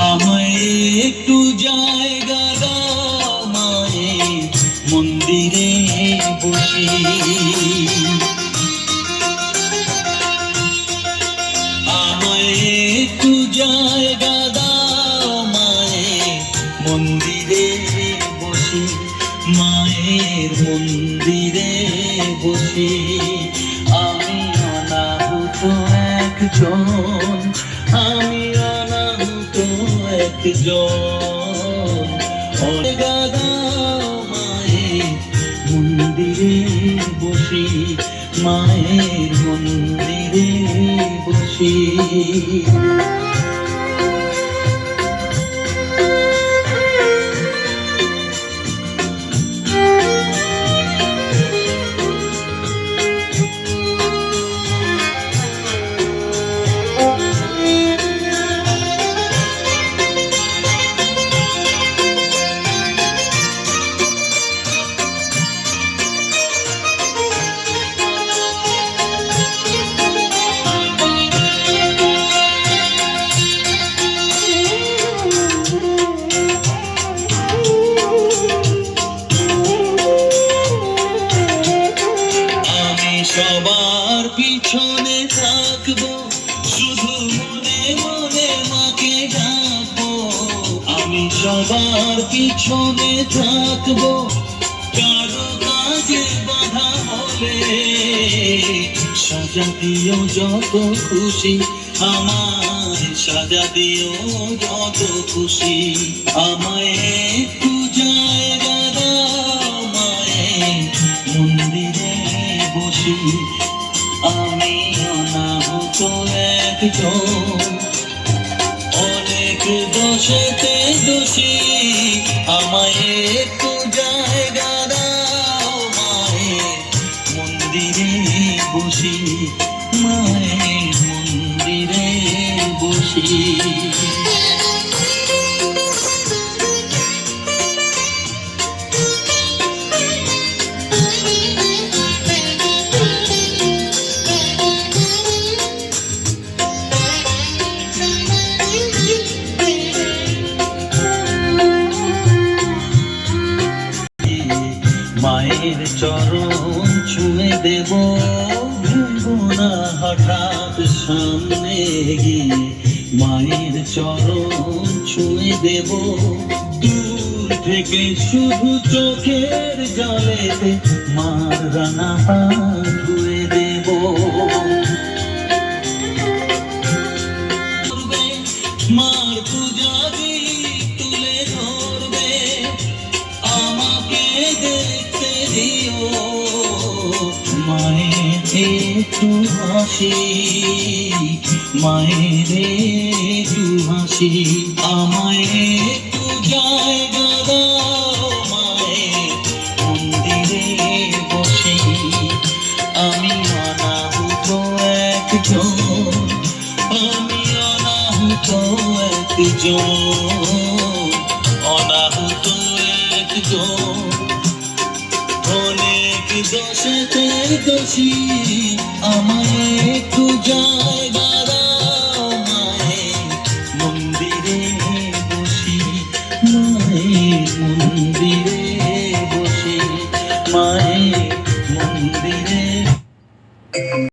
আমায় একটু জায়গা দাও মায়ের মন্দিরে বসি, আমায় একটু জায়গা দাও মায়ের মন্দিরে বসি, মায়ের মন্দিরে বসি। আমি অনাহুত একজন, আমি অনাহুত একজন, জায়গা দাও মায়ের মন্দিরে বসি, মায়ের মন্দিরে বসি। সবার পিছনে থাকবো, শুধু মনে মনে মাকে ডাকবো। আমি সবার পিছনে থাকবো, কারো কাজে বাধা হলে সাজা দিও যত খুশি, আমার সাজা দিও যত খুশি। আমায় একটু জায়গা দাও মায়ের মন্দিরে বসি, আমি অনাহুত একজন, অনেক দোষেতে দোষী। আমায় একটু জায়গা দাও মায়ের মন্দিরে বসি, মায়ের মন্দিরে বসি। মায়ের চরণ ছুঁয়ে দেব, ভুলবো না হঠাৎ সামনে গিয়ে। মায়ের চরণ ছুঁয়ে দেব, দূর থেকে শুধু চোখের জলেতে মার রানা হাত ধুয়ে দেব। মার পূজা তুলে ধরবে, আমাকে দেখতে দিও মায়ের একটু হাসি, মায়ের একটু হাসি। আমায় একটু জায়গা দাও মায়ের মন্দিরে বসে, আমি অনাহুত একজন, আমি অনাহুত একজন, অনাহুত একজন, অনেক দোষেতে দোষী। আমায় একটু জায়গা দাও মায়ের মন্দিরে বসি, মায়ের মন্দিরে বসি, মায়ের মন্দিরে।